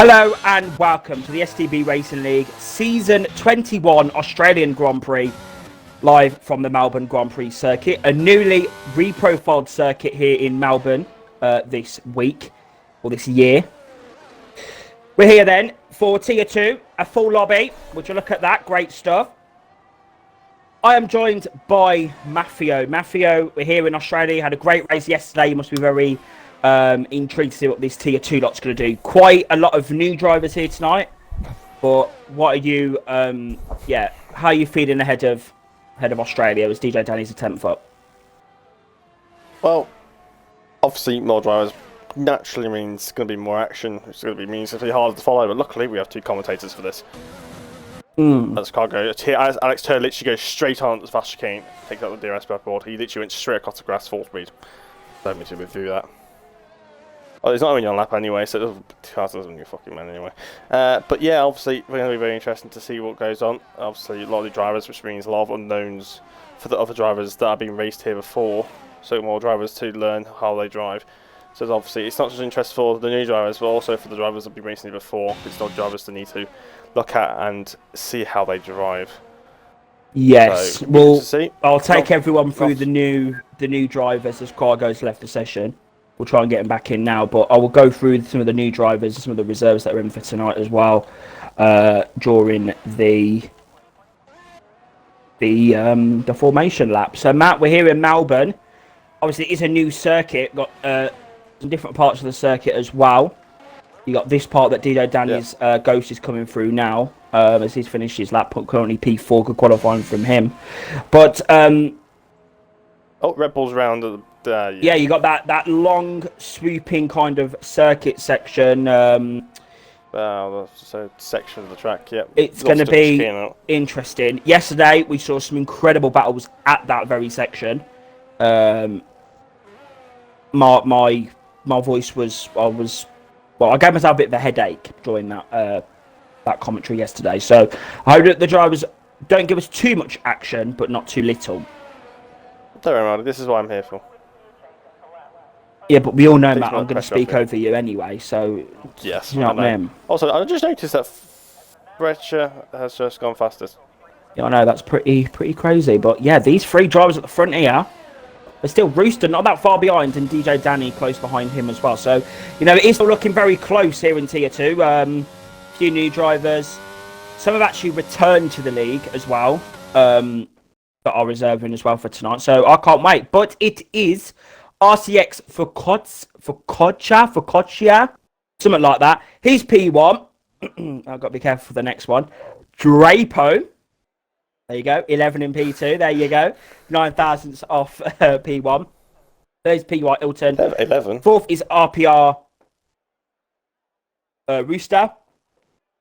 Hello and welcome to the STB Racing League Season 21 Australian Grand Prix, live from the Melbourne Grand Prix circuit, a newly reprofiled circuit here in Melbourne this week, or this year. We're here then for Tier 2, a full lobby. Would you look at that? Great stuff. I am joined by Maffio. Maffio, we're here in Australia, had a great race yesterday. You must be very intrigued to see what this Tier 2 lot's going to do. Quite a lot of new drivers here tonight. But what are you, how are you feeling ahead of Australia as DJ Danny's a 10th up? Well, obviously more drivers naturally means going to be more action, which is going to be means harder to follow, but luckily we have two commentators for this. As cargo, as Alex Turr literally goes straight on as fast as you can, takes out the DRS backboard. He literally went straight across the grass full speed. Don't need to go through that. Oh, he's not even on lap anyway, so it doesn't really fucking man anyway. But yeah, obviously we're going to be very interesting to see what goes on. Obviously a lot of the drivers, which means a lot of unknowns for the other drivers that have been raced here before. So more drivers to learn how they drive. So obviously it's not just interest for the new drivers, but also for the drivers that have been racing here before. It's not drivers that need to look at and see how they drive. Yes, so, well, I'll take everyone through the new drivers as Cargo's left the session. We'll try and get them back in now, but I will go through some of the new drivers, some of the reserves that are in for tonight as well during the formation lap. So Matt, we're here in Melbourne. Obviously, it is a new circuit. Got some different parts of the circuit as well. You got this part that DJ Danny's Ghost is coming through now as he's finished his lap. Currently P4, good qualifying from him. But oh, Red Bull's round. Yeah, you got that long swooping kind of circuit section. So section of the track. Yeah, it's going to be interesting. Yesterday we saw some incredible battles at that very section. My voice was I gave myself a bit of a headache during that commentary yesterday. So I hope that the drivers don't give us too much action, but not too little. Don't worry, Marty, this is what I'm here for. Yeah, but we all know, Matt, I'm going to speak over you anyway, so... Yes, you know what I mean? Also, I just noticed that Fletcher has just gone fastest. Yeah, I know, that's pretty crazy. But yeah, these three drivers at the front here are still roosting, not that far behind, and DJ Danny close behind him as well. So, you know, it is still looking very close here in Tier 2. A few new drivers. Some have actually returned to the league as well, that are reserving as well for tonight. So I can't wait. But it is RCX for Kocha, something like that. He's P1. I've got to be careful for the next one. Drapo. There you go. 11 in P2. There you go. 9 thousandths off P1. There's PY Hilton. 11. Fourth is RPR Rooster.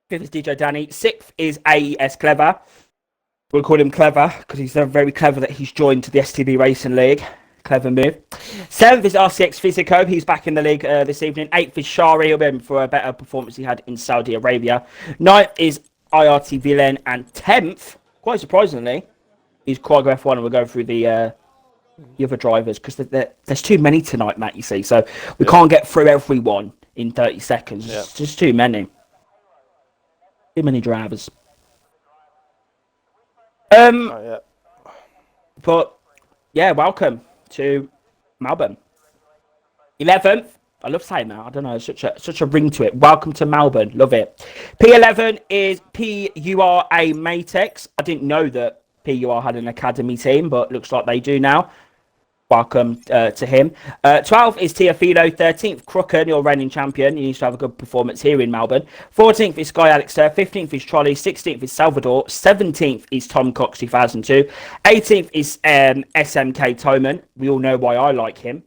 Fifth is DJ Danny. Sixth is AES Clever. We'll call him Clever because he's very clever that he's joined the STB Racing League. Clever move. Seventh is RCX Physico. He's back in the league this evening. Eighth is Shari. He'll be in for a better performance he had in Saudi Arabia. Ninth is IRT Villain. And 10th, quite surprisingly, is Quagga F1. And we'll go through the other drivers because there's too many tonight, Matt, you see. So we can't get through everyone in 30 seconds. Yeah. It's just too many. Too many drivers. But, yeah, welcome to Melbourne. 11th. I love saying that. I don't know. Such a ring to it. Welcome to Melbourne. Love it. P11 is PURA Matex. I didn't know that PUR had an academy team, but looks like they do now. Welcome to him. 12th is Tiafido. 13th, Crooken, your reigning champion. He needs to have a good performance here in Melbourne. 14th is Sky Alex Turr. 15th is Trolley. 16th is Salvador. 17th is Tom Cox 2002. 18th is SMK Toman. We all know why I like him.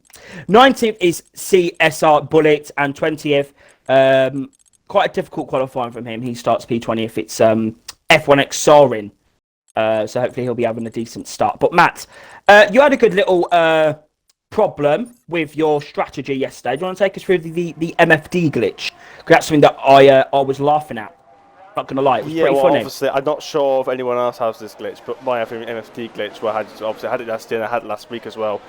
19th is CSR Bullet. And 20th, quite a difficult qualifying from him. He starts P20 if it's F1X Sorin. So hopefully he'll be having a decent start. But Matt, you had a good little problem with your strategy yesterday. Do you want to take us through the MFD glitch? Because that's something that I was laughing at. Not going to lie, it was pretty funny. Obviously, I'm not sure if anyone else has this glitch, but my MFD glitch, where I had it last year and I had it last week as well.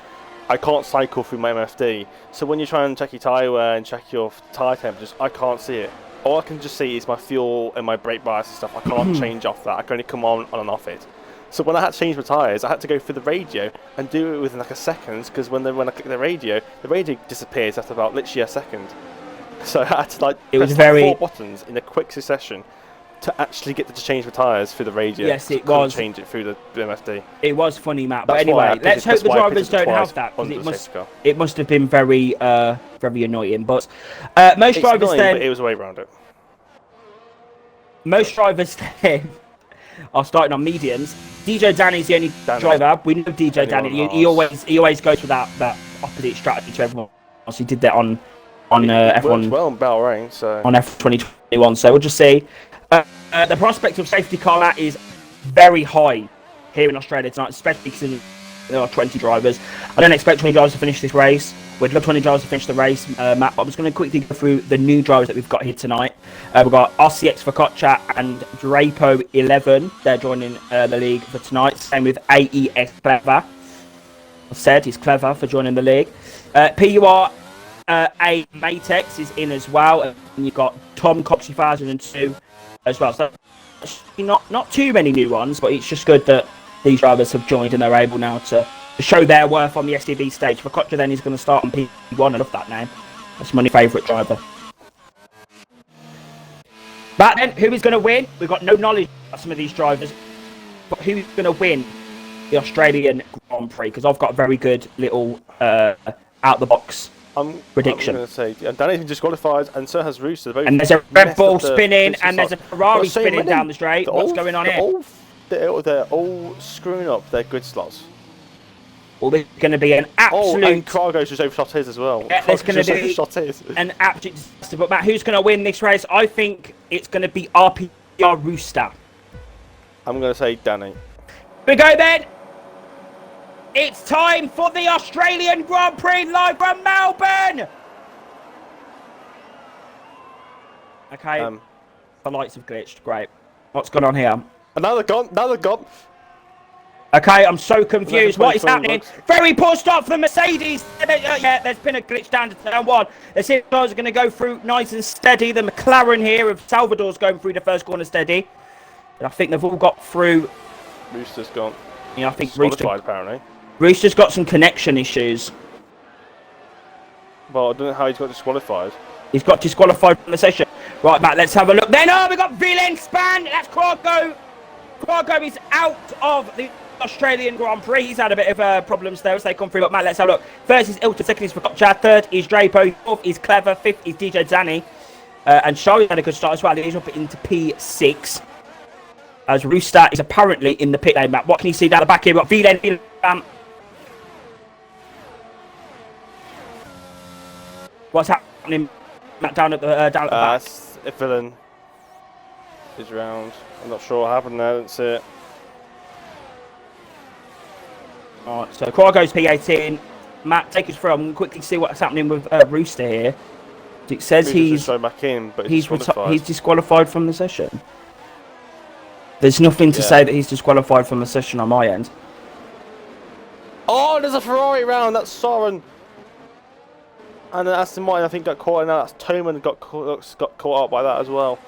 I can't cycle through my MFD. So when you try and check your tyre wear and check your tyre temperatures, I can't see it. all I can just see is my fuel and my brake bias and stuff. I can't change off that. I can only come on and off it. So when I had to change my tyres, I had to go through the radio and do it within like a second, because when I click the radio disappears after about literally a second. So I had to like it was press very... 4 buttons in a quick succession to actually get to change my tyres through the radio. Yes, it couldn't was. change it through the MFD. It was funny, Matt. That's But anyway, let's hope the drivers don't have that, because it must have been very very annoying. But most drivers annoying, then... but it was a way around it. Most drivers then are starting on mediums. DJ Danny's the only driver. We know DJ Danny. He always goes for that opposite strategy to everyone else. He did that on F1. Well in Bahrain, so on F 2021. So we'll just see. The prospect of safety car Matt is very high here in Australia tonight, especially because there are 20 drivers. I don't expect 20 drivers to finish this race. We'd love 20 drivers to finish the race, Matt, but I'm just going to quickly go through the new drivers that we've got here tonight. We've got RCX Focaccia and Drapo 11. They're joining the league for tonight. Same with AES Clever. I said he's clever for joining the league. PUR A Matex is in as well. And you've got Tom Cox 2002 as well. So not too many new ones, but it's just good that these drivers have joined and they're able now to show their worth on the STB stage. Focaccia then is going to start on P1. I love that name. That's my favourite driver. But then, who is going to win? We've got no knowledge about some of these drivers. But who's going to win the Australian Grand Prix? Because I've got a very good little out-the-box prediction. I'm going to say, Danny's been disqualified, and so has Rooster. And there's a Red Bull spinning, and there's a Ferrari spinning down the straight. What's going on here? They're all screwing up their grid slots. Well, there's going to be an absolute... Oh, and Cargo's just overshot his as well. Yeah, there's going to be an absolute disaster. But Matt, who's going to win this race? I think it's going to be RPR Rooster. I'm going to say Danny. We go then. It's time for the Australian Grand Prix live from Melbourne. Okay. The lights have glitched. Great. What's going on here? And now they're gone. Now they're gone. Okay, I'm so confused. What is happening? Very poor start for the Mercedes. Yeah, there's been a glitch down to turn 1. The six cars are going to go through nice and steady. The McLaren here of Salvador's going through the first corner steady. And I think they've all got through. Rooster's gone. Yeah, I think apparently. Rooster's got some connection issues. Well, I don't know how he's got disqualified. He's got disqualified from the session. Right, Matt, let's have a look. Then, we got Villain Span. That's Quago. Quago is out of the Australian Grand Prix. He's had a bit of problems there as they come through. But Matt, let's have a look. First is Ilton, second is Focaccia, third is Drapo, fourth is Clever, fifth is DJ Zanny. And Charlie had a good start as well. He's up into P6. As Rooster is apparently in the pit lane, Matt. What can you see down the back here? We've got Villain. What's happening, Matt, down at the back? Villain is round. I'm not sure what happened there. That's it. Alright, so Quago's P18. Matt, take us through. I'm going to quickly see what's happening with Rooster here. It says he's back in, but he's disqualified from the session. There's nothing to say that he's disqualified from the session on my end. Oh, there's a Ferrari round. That's Soren. And Aston Martin, I think, got caught in that. Toman got caught up by that as well.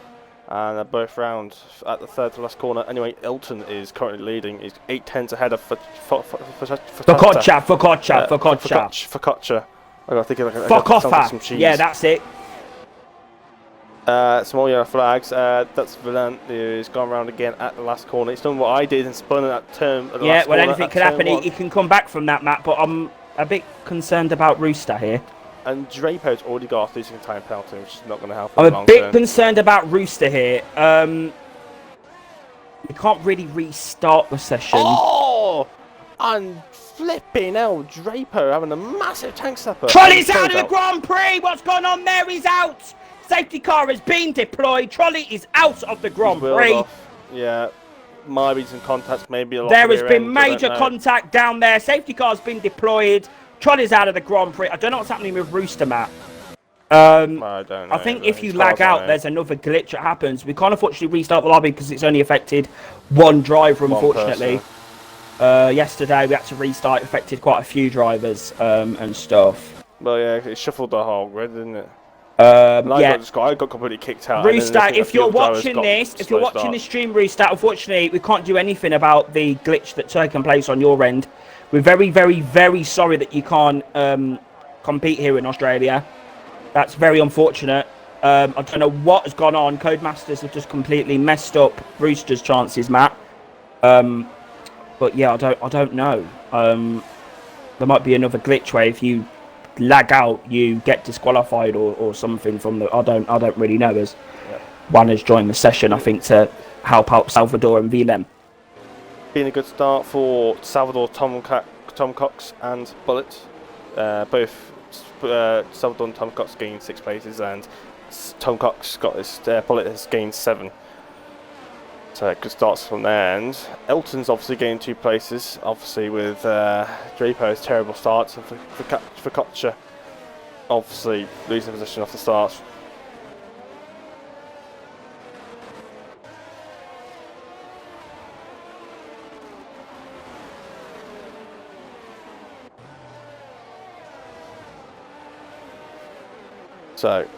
And they're both round at the third to last corner. Anyway, Ilton is currently leading. He's 8/10 ahead of Focaccia. I got to think of Focaccia. Cheese. Yeah, that's it. Small yellow flags. That's Villan who's gone round again at the last corner. He's done what I did and spun in that turn. At the last corner, anything could happen. He can come back from that, Matt. But I'm a bit concerned about Rooster here. And Drapo's already got a losing time penalty, which is not going to help. I'm a bit concerned about Rooster here. We can't really restart the session. Oh! And flipping hell, Drapo having a massive tank stepper. Trolley's out of the Grand Prix. What's going on there? He's out. Safety car has been deployed. Trolley is out of the Grand Prix. Yeah, might be some contacts, maybe a lot. There has been major contact down there. Safety car's been deployed. Trolley's out of the Grand Prix. I don't know what's happening with Rooster, Matt. I don't know. I think if you lag out, there's another glitch that happens. We can't unfortunately restart the lobby because it's only affected one driver, unfortunately. Yesterday we had to restart. It affected quite a few drivers and stuff. Well, yeah, it shuffled the whole grid, didn't it? And I Yeah. got completely kicked out. Restart, if you're watching this, stream Restart, unfortunately, we can't do anything about the glitch that's taken place on your end. We're very, very, very sorry that you can't compete here in Australia. That's very unfortunate. I don't know what has gone on. Codemasters have just completely messed up Brewster's chances, Matt. But yeah, I don't know. There might be another glitch where if you lag out, you get disqualified or something from the. I don't really know. As one has joined the session, I think, to help out Salvador and VLM. Been a good start for Salvador, Tom Cox and Bullet. Both Salvador and Tom Cox gained 6 places, and Tom Cox got his Bullet has gained 7. So good starts from there, and Elton's obviously gained 2 places, obviously with Drapo's terrible starts, and for Kotcher obviously losing position off the start. So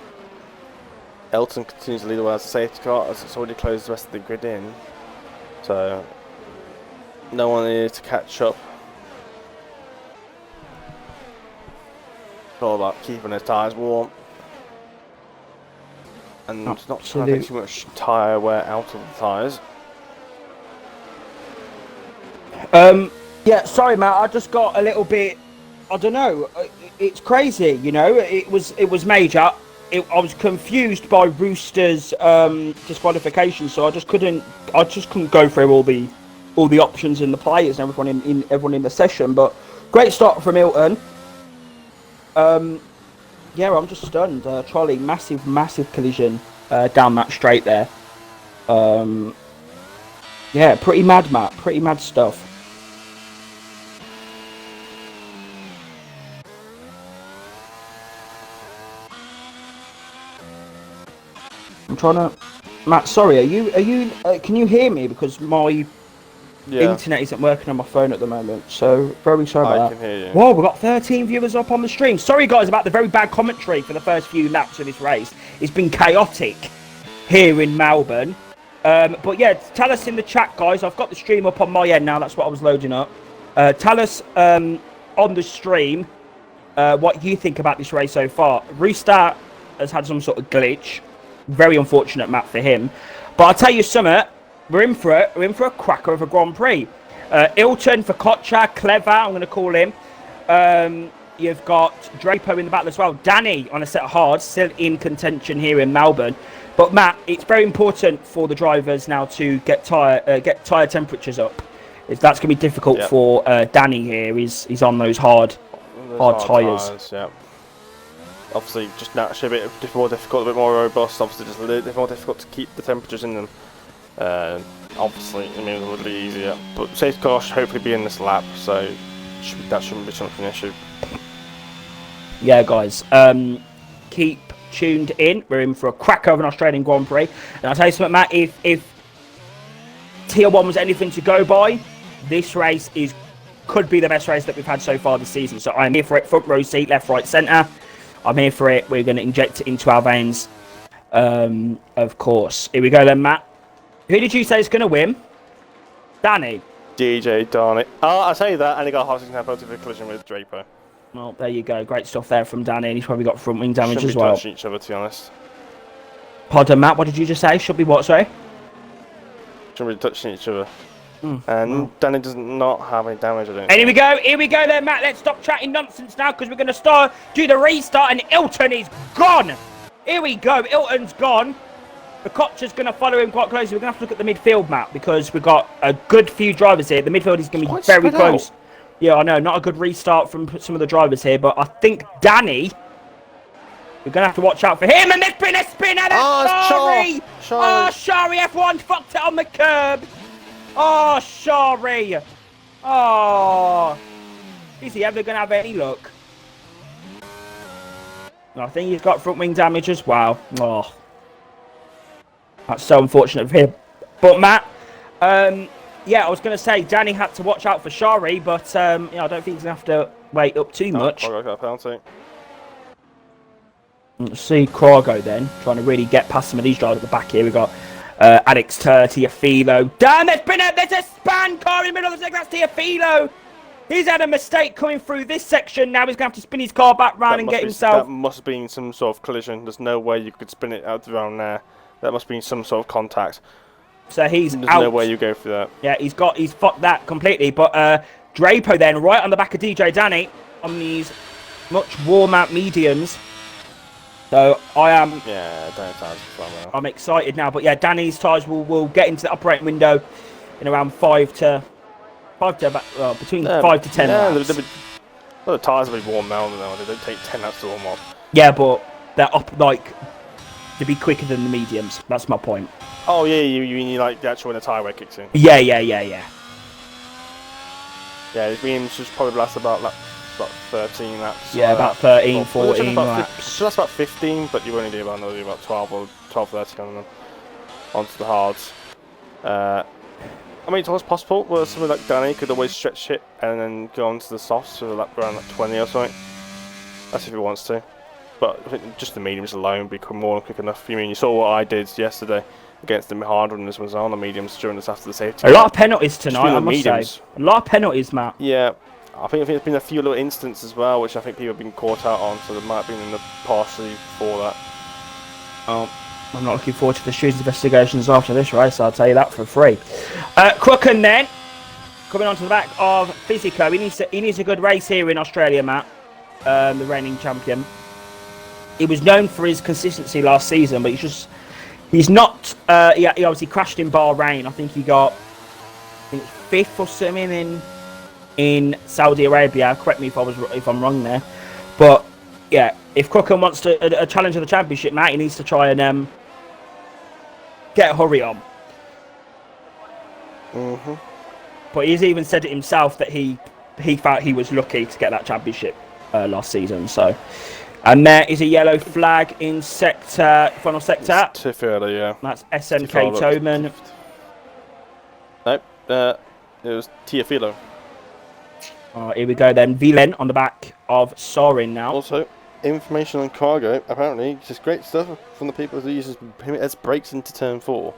Elton continues to lead the way as a safety car, as it's already closed the rest of the grid in. So no one needed to catch up. It's all about keeping his tyres warm and not trying to get too much tyre wear out of the tyres. Yeah, sorry, Matt. I just got a little bit. I don't know. It's crazy, you know. It was major. I was confused by Rooster's disqualification, so I just couldn't go through all the options and the players and everyone in the session. But great start from Hilton. Yeah, I'm just stunned. Trolley, massive collision down that straight there. Yeah, pretty mad, Matt. Pretty mad stuff. I'm trying to. Matt, sorry. Are you? Can you hear me? Because my internet isn't working on my phone at the moment. So very sorry about that. I can hear you. Whoa, we've got 13 viewers up on the stream. Sorry, guys, about the very bad commentary for the first few laps of this race. It's been chaotic here in Melbourne. But yeah, tell us in the chat, guys. I've got the stream up on my end now. That's what I was loading up. Tell us on the stream what you think about this race so far. Restart has had some sort of glitch. Very unfortunate, Matt, for him. But I'll tell you something. We're in for it. We're in for a cracker of a Grand Prix. Hilton for Kotcher, clever, I'm going to call him. You've got Drapo in the battle as well. Danny on a set of hards, still in contention here in Melbourne. But Matt, it's very important for the drivers now to get tyre temperatures up. That's going to be difficult for Danny here. He's on those hard tyres. Yeah. Obviously, just naturally a bit more difficult, a bit more robust. Obviously, just a little bit more difficult to keep the temperatures in them. Obviously, I mean, it's a little easier. But safety car should hopefully be in this lap, so that shouldn't be something an issue. Yeah, guys, keep tuned in. We're in for a cracker of an Australian Grand Prix. And I'll tell you something, Matt, if Tier 1 was anything to go by, this race could be the best race that we've had so far this season. So I'm here for it. Front row seat, left, right, centre. I'm here for it. We're going to inject it into our veins, of course. Here we go then, Matt. Who did you say is going to win? Danny. DJ, darn it. Oh, I'll tell you that, and he got a half second penalty for collision with Drapo. Well, there you go. Great stuff there from Danny. And he's probably got front wing damage as Shouldn't well. be touching each other, to be honest. Pardon, Matt. What did you just say? Should be what, sorry? Shouldn't be touching each other. Danny does not have any damage, I don't think. And here we go then, Matt. Let's stop chatting nonsense now because we're going to do the restart and Hilton is gone. Here we go. Hilton's gone. The Kotcher's going to follow him quite closely. We're going to have to look at the midfield, Matt, because we've got a good few drivers here. The midfield is going to be very close. Yeah, I know. Not a good restart from some of the drivers here, but I think Danny, we're going to have to watch out for him. And there's been a spinner. Shari. Oh, Shari. F1 fucked it on the curb. Oh, Shari. Oh. Is he ever going to have any luck? I think he's got front wing damage as well. Oh. That's so unfortunate for him. But, Matt, yeah, I was going to say Danny had to watch out for Shari, but I don't think he's going to have to wait up too much. I got a penalty. Let's see Krago then, trying to really get past some of these drivers at the back here. We've got Alex Tiafilo. Damn, there's a span car in the middle of the sector. That's Tiafilo. He's had a mistake coming through this section. Now he's going to have to spin his car back round and get himself... That must have been some sort of collision. There's no way you could spin it out around there. That must have been some sort of contact. So he's There's out. no way you go through that. Yeah, he's fucked that completely. But Drapo then, right on the back of DJ Danny on these much worn out mediums. So I am... Yeah, Danny's tyres are fine now. I'm excited now. But yeah, Danny's tyres will get into the operating window in around 5 to about, between 5 to 10 laps. The tyres will be warm now, though. They don't take 10 laps to warm up. Yeah, but they're up like to be quicker than the mediums. That's my point. Oh yeah, you mean like the actual when the tyre wear kicks in? Yeah. Yeah, his mediums just probably last about 13 laps. Yeah, about 13, 14 laps. Should last about 15, but you only do about 12 or 12, 13 on them onto the hards. I mean, it's always possible where somebody like Danny could always stretch it and then go on to the softs for a lap around like 20 or something. That's if he wants to. But I think just the mediums alone become more than quick enough. You mean, you saw what I did yesterday against the hard runners was on the mediums during this after the safety. A lot of penalties tonight, I must say. A lot of penalties, Matt. Yeah. I think there's been a few little instances as well, which I think people have been caught out on, so there might have been in the partially for that. Oh. I'm not looking forward to the shooting investigations after this race, I'll tell you that for free. Crooken then, coming onto the back of Physico. He needs a good race here in Australia, Matt, the reigning champion. He was known for his consistency last season, but he's not, he obviously crashed in Bahrain. I think he got, fifth or something in Saudi Arabia. Correct me if I'm wrong there. But yeah, if Crooken wants a challenge of the championship, Matt, he needs to try and get a hurry on. But he's even said it himself that he felt he was lucky to get that championship last season. So, and there is a yellow flag in final sector. Tiafilo, yeah. That's SNK Toman. Nope, it was Tiafilo. Here we go then. Vilen on the back of Sorin now. Also, information on cargo, apparently, just great stuff from the people who uses him as brakes into turn 4.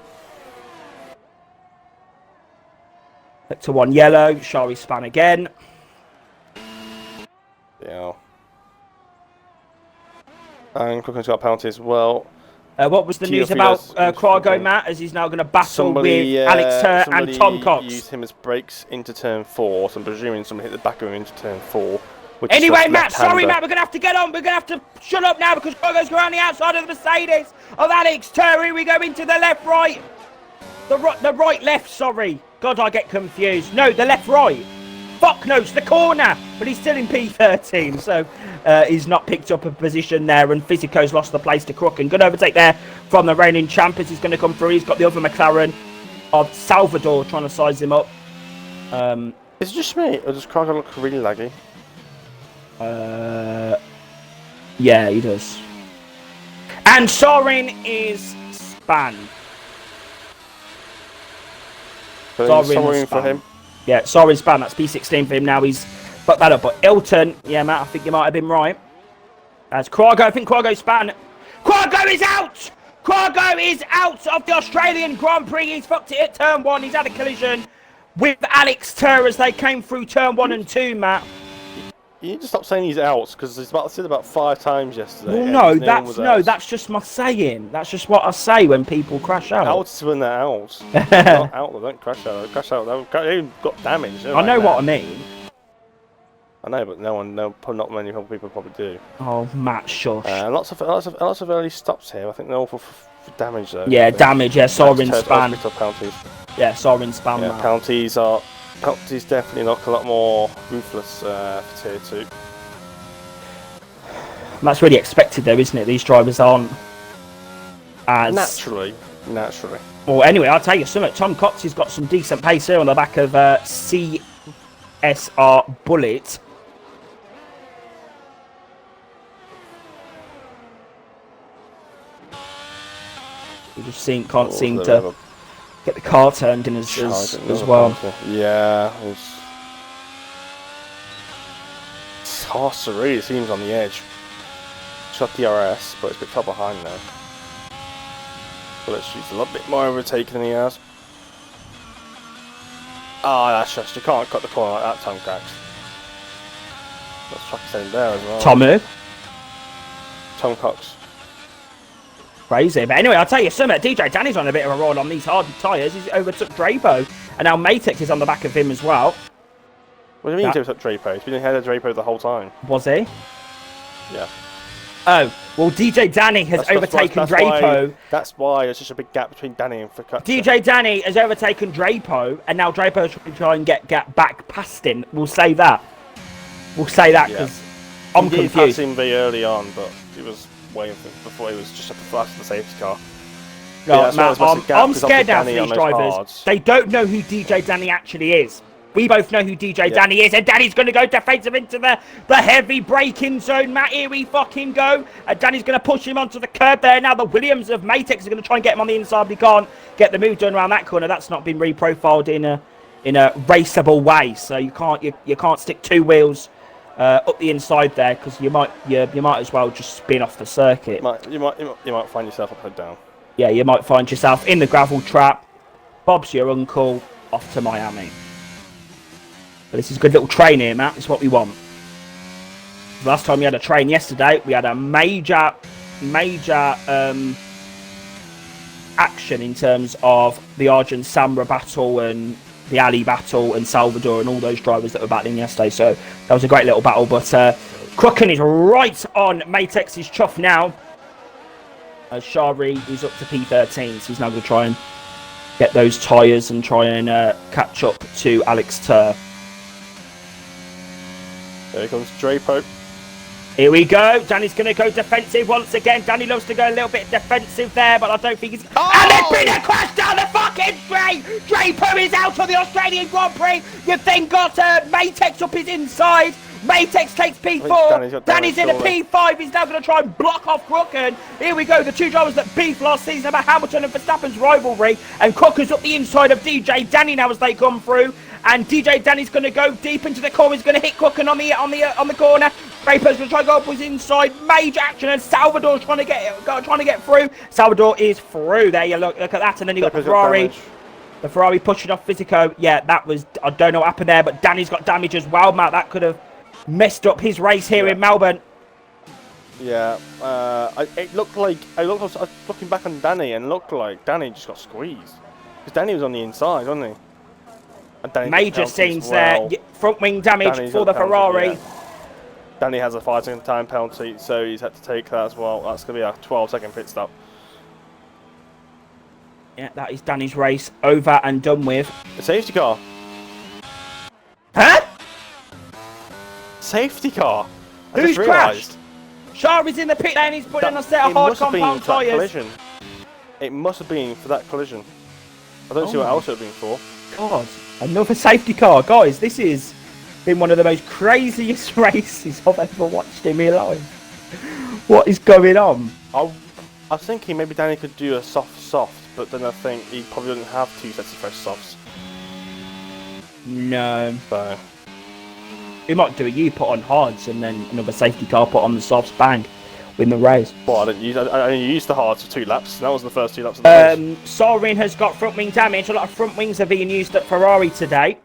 Sector 1 yellow, Shari span again. Yeah. And Crooken's got a penalty as well. What was the news about Krago, Matt, as he's now going to battle with Alex Tur and Tom Cox? Used him as brakes into turn 4, so I'm presuming somebody hit the back of him into turn 4. Anyway, Matt, sorry, Matt, we're going to have to get on. We're going to have to shut up now because Krago's going around the outside of the Mercedes of Alex Tur. Here we go into the left, right. The right, left, sorry. God, I get confused. No, the left, right. Fuck no, it's the corner. But he's still in P13, so he's not picked up a position there. And Physico's lost the place to Crooken. Good overtake there from the reigning champ as he's going to come through. He's got the other McLaren of Salvador trying to size him up. Is it just me, or does Krago look really laggy? Yeah, he does. And Sorin is spanned. Sorin for him. Yeah, Sorin span. That's P16 for him now. He's fucked that up. But Ilton, yeah, Matt, I think you might have been right. As Krago, I think Krago span. Krago is out! Krago is out of the Australian Grand Prix. He's fucked it at turn 1. He's had a collision with Alex Tur as they came through turn 1 and 2, Matt. You need to stop saying he's out because he's said about 5 times yesterday. Well, that's just my saying. That's just what I say when people crash out. Out when they're out. Not out, they don't crash out. They crash out. They got damaged. I know what I mean. I know, but not many people probably do. Oh, Matt, shush. Lots of early stops here. I think they're all for damage though. Yeah, damage. Yeah, Sorin span. Penalties. Yeah, Sorin span. Yeah, penalties definitely look a lot more ruthless for tier 2. And that's really expected though, isn't it? These drivers aren't as... Naturally. Well, anyway, I'll tell you something. Tom Cox has got some decent pace here on the back of CSR Bullet. You just can't seem to get the car turned in as well. Yeah, it's hard to read. It seems on the edge. It's got DRS, but it's a bit far behind now. But let's use a little bit more overtaking than he has. Ah, that's just, you can't cut the corner like that, Tom Cox. Let's track the same there as well. Tom who? Tom Cox. Crazy. But anyway, I'll tell you something. DJ Danny's on a bit of a roll on these hard tyres. He's overtook Drapo. And now Matex is on the back of him as well. What do you mean he took Drapo? He's been ahead of Drapo the whole time. Was he? Yeah. Oh, well, DJ Danny has overtaken Drapo. That's why there's just a big gap between Danny and Focaccia. DJ Danny has overtaken Drapo, and now Drapo's trying to try and get back past him. We'll say that. We'll say that because I'm confused. He did pass him very early on, but he was waiting before he was just at the front of the safety car. No, Matt, I'm scared now for these drivers. Hards. They don't know who DJ Danny actually is. We both know who DJ Danny is, and Danny's going to go defensive into the heavy braking zone, Matt. Here we fucking go. And Danny's going to push him onto the curb there. Now the Williams of Matex are going to try and get him on the inside, but he can't get the move done around that corner. That's not been reprofiled in a raceable way, so you can't stick two wheels up the inside there because you might as well just spin off the circuit. You might find yourself upside down. Yeah, you might find yourself in the gravel trap. Bob's your uncle, off to Miami. But this is a good little train here, Matt. It's what we want. Last time we had a train yesterday, we had a major action in terms of the Arjun Samra battle and the Ali battle and Salvador and all those drivers that were battling yesterday. So that was a great little battle. But Crooken is right on Matex's chuff now. As Shari is up to P13, so he's now going to try and get those tyres and try and catch up to Alex Tur. There comes Drapo. Here we go. Danny's going to go defensive once again. Danny loves to go a little bit defensive there, but I don't think he's... Oh! And there's been a crash down the fucking straight! Drapo is out of the Australian Grand Prix. You've then got Matex up his inside. Matex takes P4. Danny's in a P5. He's now going to try and block off Crooken. Here we go. The two drivers that beefed last season about Hamilton and Verstappen's rivalry. And Crooken's up the inside of DJ Danny now as they come through. And DJ Danny's going to go deep into the corner. He's going to hit Crooken on the corner. Drapo's going to try to go up his inside. Major action, and Salvador's trying to get through. Salvador is through. There you look at that, and then you got the Ferrari. The Ferrari pushing off Fisico. Yeah, that was, I don't know what happened there, but Danny's got damage as well, Matt. That could have messed up his race here in Melbourne. Yeah, it looked like I was looking back on Danny, and it looked like Danny just got squeezed because Danny was on the inside, wasn't he? Major scenes there. Front wing damage for the Ferrari. Yeah. Danny has a 5-second time penalty, so he's had to take that as well. That's going to be a 12-second pit stop. Yeah, that is Danny's race over and done with. A safety car. Huh? Safety car. Who's crashed? Shari's in the pit lane. He's putting on a set of hard compound tyres. It must have been for that collision. I don't see what else it would have been for. God, another safety car. Guys, this has been one of the most craziest races I've ever watched in my life. What is going on? I was thinking maybe Danny could do a soft, but then I think he probably doesn't have two sets of fresh softs. No. So he might do a U-put on hards and then another safety car put on the softs, bang, win the race. Well, I only used the hards for 2 laps. That was the first 2 laps of the race. Sorin has got front wing damage. A lot of front wings are being used at Ferrari today.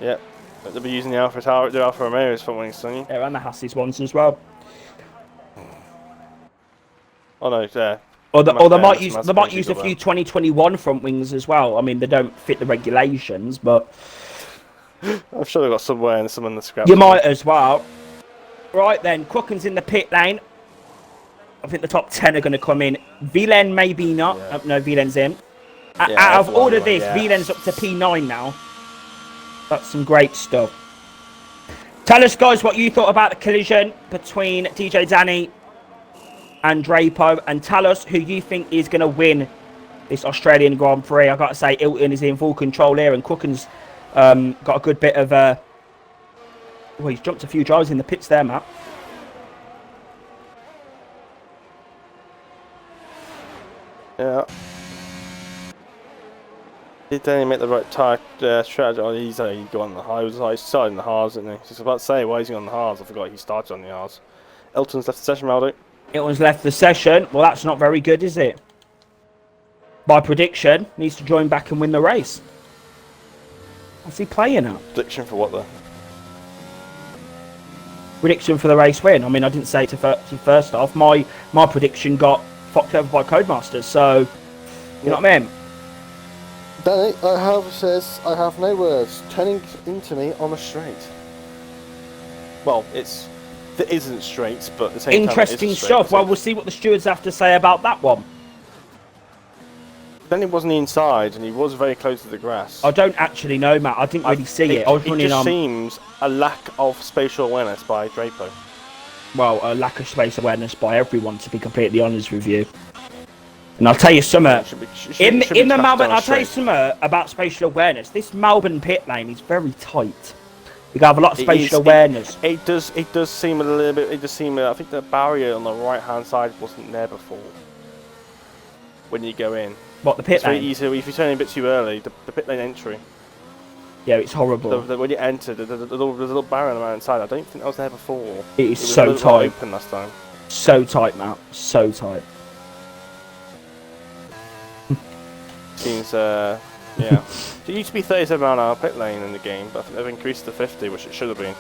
Yeah, they'll be using the Alfa Romeo's front wings, don't you? Yeah, and the Haas's ones as well. Oh no, yeah. Or they might use a few 2021 front wings as well. I mean, they don't fit the regulations, but I'm sure they've got some in the scrap. You might as well. Right then, Crooken's in the pit lane. I think the top 10 are going to come in. Vilen maybe not. Yeah. No, Vilen's in. Yeah, out of all of this, Vilen's up to P9 now. That's some great stuff. Tell us, guys, what you thought about the collision between DJ Danny and Drapo, and tell us who you think is going to win this Australian Grand Prix. I've got to say, Ilton is in full control here, and Crooken's got a good bit of... well, he's jumped a few drivers in the pits there, Matt. Yeah. Did Danny make the right strategy? Oh, he's going on the high. He started on the hards, didn't he? I was about to say, why is he on the hards? I forgot he started on the hards. Elton's left the session, Maldo. Hilton's left the session. Well, that's not very good, is it? By prediction, needs to join back and win the race. What's he playing at? Prediction for what, though? Prediction for the race win. I mean, I didn't say it to first off. My prediction got fucked over by Codemasters, so you know what I mean? Danny, says, I have no words. Turning into me on a straight. Well, it isn't straight, but at the same interesting time, stuff. Well, we'll see what the stewards have to say about that one. Then it wasn't inside, and he was very close to the grass. I don't actually know, Matt. I didn't really see it. I was running on. It just seems a lack of spatial awareness by Drapo. Well, a lack of space awareness by everyone, to be completely honest with you. And I'll tell you something. In the Melbourne, I'll tell you something about spatial awareness. This Melbourne pit lane is very tight. You have a lot of spatial awareness. It does seem a little bit. It does seem. I think the barrier on the right hand side wasn't there before. When you go in. What, the pit lane? It's very easy if you turn in a bit too early. The pit lane entry. Yeah, it's horrible. When you enter, there's a little barrier on the right side. I don't think that was there before. It is so tight. Open last time. So tight, Matt. So tight. Seems yeah. It used to be 37-mile-an-hour pit lane in the game, but I think they've increased to 50, which it should have been.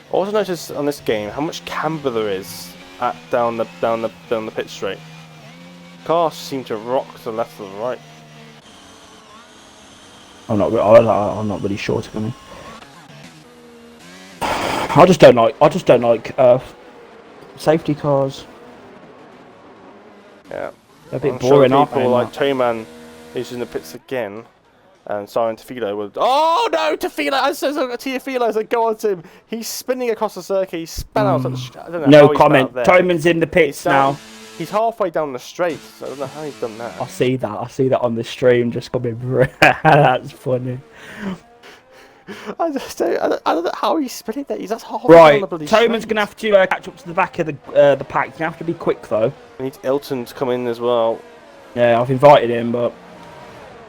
I also noticed on this game how much camber there is down the pit straight. Cars seem to rock to the left or the right. I'm not really sure, to be honest. I just don't like safety cars. Yeah. They're a bit I'm boring, sure aren't they? People like Toman is in the pits again. And Siren Tefilo will. Oh no, Tefilo! Tefilo as I go on to him. He's spinning across the circuit. He's spun out. I don't know no comment. Toman's in the pits now. He's halfway down the straight. So I don't know how he's done that. I see that on the stream. Just coming. That's funny. I don't know how he's spinning that. He's that's halfway down the bloody straight. Toman's gonna have to catch up to the back of the pack. He's gonna have to be quick though. We need Elton to come in as well. Yeah, I've invited him, but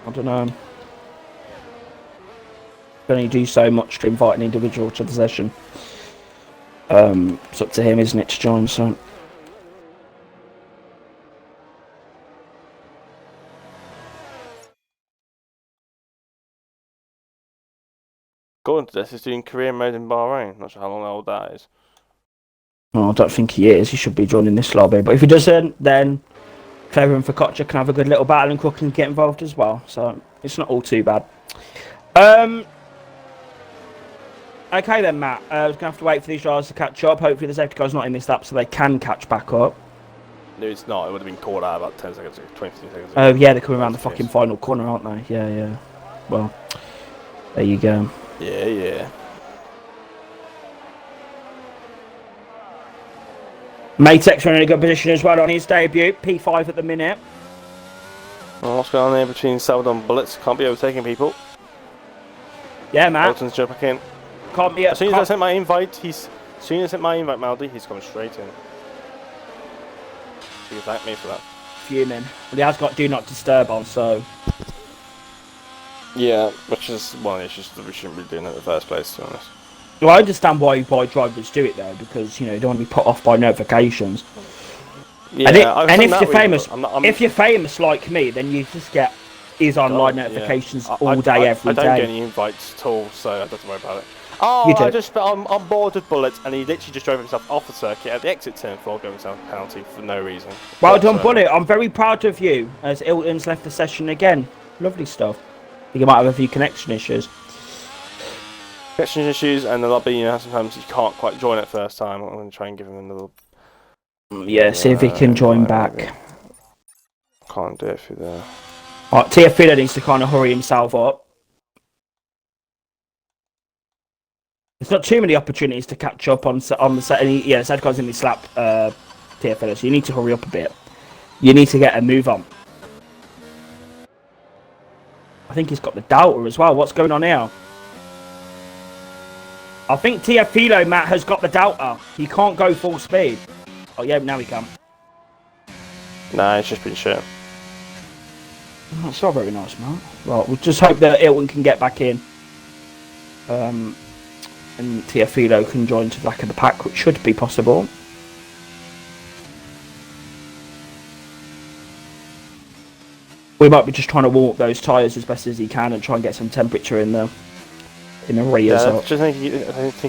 I don't know. Can only do so much to invite an individual to the session. It's up to him, isn't it, to join? So. According to this, he's doing career mode in Bahrain. Not sure how long old that is. Well, I don't think he is. He should be joining this lobby. But if he doesn't, then Clever and Focaccia can have a good little battle and Cook can get involved as well. So it's not all too bad. Okay then, Matt. We're going to have to wait for these drivers to catch up. Hopefully the safety car's not in this lap so they can catch back up. No, it's not. It would have been called out about 10 seconds ago, 20 seconds ago. Oh, yeah, they're coming around the fucking final corner, aren't they? Yeah, yeah. Well, there you go. Yeah. Matex are in a good position as well on his debut. P5 at the minute. Well, what's going on there between Salvador and Bullets? Can't be overtaking people. Yeah, Matt. Elton's jumping in. Can't be. As soon as I sent my invite, Maldi, he's coming straight in. He thanked me for that. Fuming. Well, he has got Do Not Disturb on, so. Yeah, which is one of the issues that we shouldn't be doing in the first place, to be honest. Well, I understand why drivers do it though, because you know they don't want to be put off by notifications. Yeah, and if you're famous, if you're famous like me, then you just get his online notifications all day, every day. I don't get any invites at all, so I don't have to worry about it. Oh, I'm bored with Bullets, and he literally just drove himself off the circuit at the exit turn for giving himself a penalty for no reason. Well done, Bullet. I'm very proud of you, as Ilton's left the session again. Lovely stuff. I think he might have a few connection issues. Connection issues, and the lobby, sometimes you can't quite join it first time. I'm going to try and give him another... Yeah, see if he can join back. Can't do it through there. Right, Tiafilo needs to kind of hurry himself up. There's not too many opportunities to catch up on the set. Yeah, Sadkar's in the slap, Tiafilo, so you need to hurry up a bit. You need to get a move on. I think he's got the doubter as well. What's going on here? I think Tiafilo, Matt, has got the doubter. He can't go full speed. Oh, yeah, now he can. Nah, it's just been shit. That's not very nice, man. Right, we'll just hope that Ilton can get back in. And Tiafilo can join to the back of the pack, which should be possible. We might be just trying to warm up those tyres as best as he can and try and get some temperature in the rear. I don't think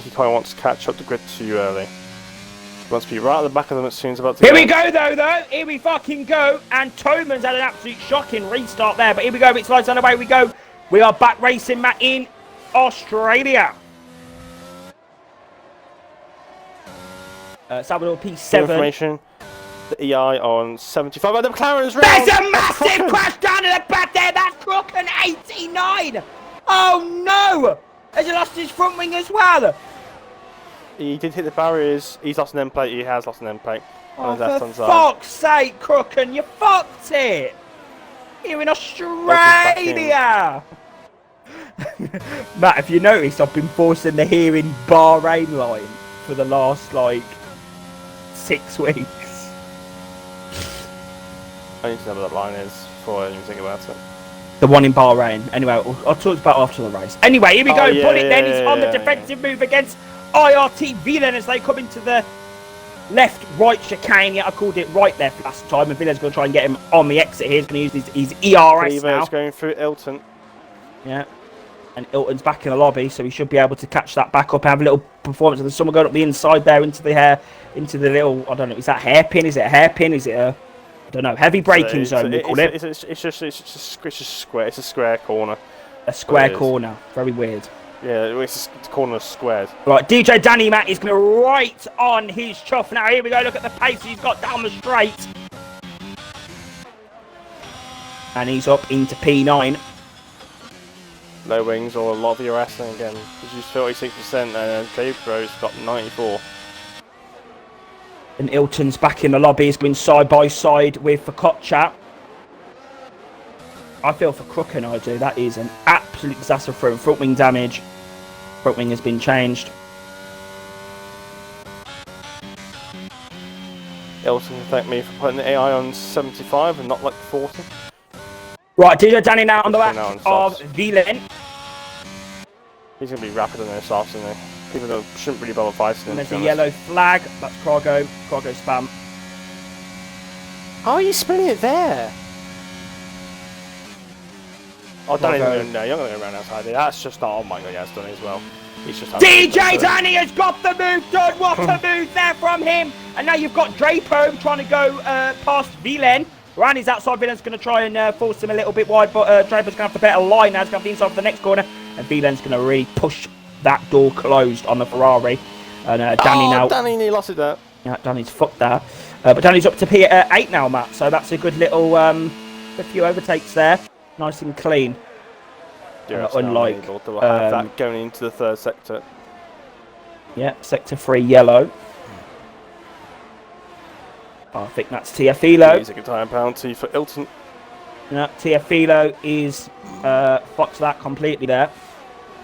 he kind of wants to catch up the grid too early. He wants to be right at the back of them as soon as about to Here we go, though. Here we fucking go. And Toman's had an absolute shocking restart there. But here we go. It's lights on, away we go. We are back racing, Matt, in Australia. Salvador P7. Information. The EI on 75. Oh, the McLaren's round. There's a massive crash down in the back there. That's Crook and 89. Oh, no. Has he lost his front wing as well? He did hit the barriers. He's lost an end plate. He has lost an end plate. Oh, for fuck's sake, Crooken, you fucked it! Here in Australia! Matt, if you noticed, I've been forcing the here in Bahrain line for the last, 6 weeks. I need to know what that line is before I even think about it. The one in Bahrain. Anyway, I'll talk about it after the race. Anyway, here we go. Yeah, Pull it then. He's on the defensive move against IRT Villain as they come into the left-right chicane. Yeah, I called it right-left last time. And Villain's going to try and get him on the exit here. He's going to use his ERS now. He's going through Ilton. Yeah. And Ilton's back in the lobby, so he should be able to catch that back up and have a little performance. And there's someone going up the inside there into the little, I don't know, is that hairpin? Is it a hairpin? Is it a, I don't know, heavy braking zone, we call it. It's just square. It's a square corner. A square corner. Very weird. Yeah, it's a corner squared. Right, DJ Danny Matt is going to right on his chuff now. Here we go. Look at the pace he's got down the straight. And he's up into P9. Low wings or a lot of ERS, and again, reduced 36%, and J-Pro's got 94. And Ilton's back in the lobby. He's going side by side with Focaccia. I feel for Crooken, I do. That is an absolute disaster for him. Front wing damage. Front wing has been changed. Ilton can thank me for putting the AI on 75 and not like 40. Right, DJ Danny now on the back of Villain. He's going to be rapid on those softs, isn't he? People that shouldn't really bother fighting him. And there's a yellow flag. That's Cargo spam. How are you spinning it there? Oh, Danny's going to go around outside there. That's just not, oh my god, yeah, it's done as well. He's just DJ Danny has got the move done. What a move there from him. And now you've got Drapo trying to go past Villain. Randy's outside. Villain's going to try and force him a little bit wide, but Drapo's going to have the better line now. He's going to have the inside for the next corner. And Villain's going to really push that door closed on the Ferrari. And Danny now... Danny lost it there. Yeah, Danny's fucked that. But Danny's up to P8 now, Matt. So that's a good little... a few overtakes there. Nice and clean. Unlike... We'll have that going into the third sector. Yeah, sector 3 yellow. I think that's Tiafilo. He's a good time penalty for Ilton. Yeah, Tiafilo is fucked that completely there.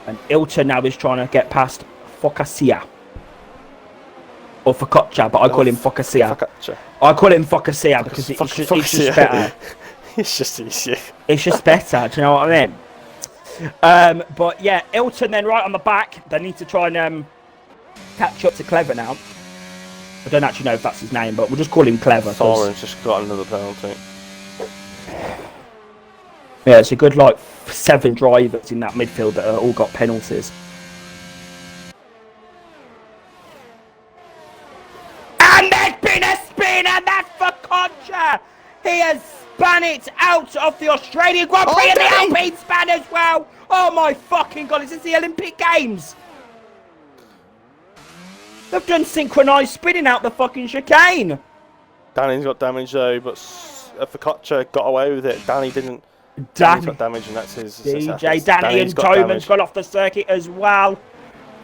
And Ilton now is trying to get past Focaccia. Or Focaccia, but I call him Focaccia. I call him Focaccia because it's just better. It's just easier. It's just better, do you know what I mean? But yeah, Ilton then right on the back. They need to try and catch up to Clever now. I don't actually know if that's his name, but we'll just call him Clever. Soren's just got another penalty. Yeah, it's a good 7 drivers in that midfield that all got penalties. And there's been a spin, and that's for Concha. He has spun it out of the Australian Grand Prix and the Alpine span as well. Oh my fucking god, is this the Olympic Games? They've done synchronised spinning out the fucking chicane. Danny's got damage though, but Focaccia got away with it. Danny didn't. Danny's got damage, and that's his. DJ Danny and Toman's gone off the circuit as well.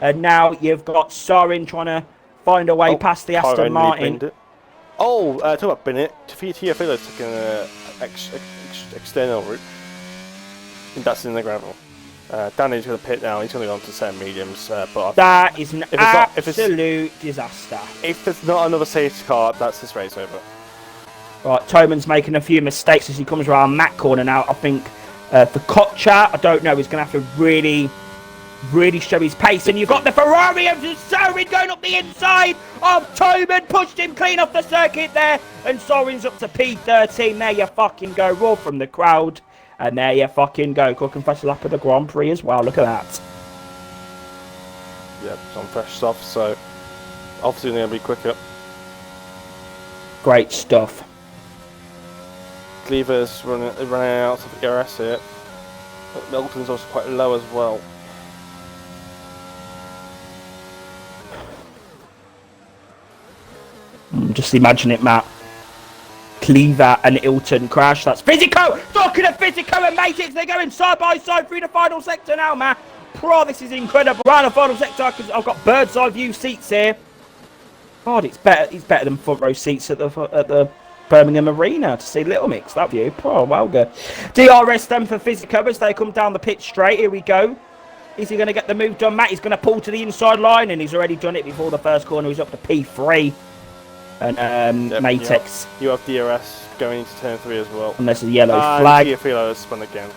And now you've got Sorin trying to find a way past the Aston Martin. Oh, talk about Bennett. Tiafilo's taking an external route. That's in the gravel. Danny's going to pit now. He's going to go on to set mediums. But that is an absolute disaster. If there's not another safety car, that's his race over. Right, Toman's making a few mistakes as he comes around that corner now. I think for Kocha, I don't know, he's going to have to really show his pace. And you've got the Ferrari of Sorin going up the inside of Toman, pushed him clean off the circuit there. And Sorin's up to P13. There you fucking go. Roar from the crowd. And there you fucking go. Cooking first lap of the Grand Prix as well. Look at that. Yeah, some fresh stuff, so obviously going to be quicker. Great stuff. Cleaver's running out of ERS here. But Milton's also quite low as well. Just imagine it, Matt. Cleaver and Ilton crash. That's Physico! Talking of Physico and Matix, they're going side by side through the final sector now, man. Bro, this is incredible. Around the final sector, because I've got bird's eye view seats here. God, it's better than front row seats at the Birmingham Arena to see Little Mix. That view, oh, well good. DRS then for Physico as they come down the pit straight. Here we go. Is he going to get the move done, Matt? He's going to pull to the inside line, and he's already done it before the first corner. He's up to P3. And yep, Matex. You have DRS going into turn 3 as well. And there's a yellow flag. Giafilo has spun again.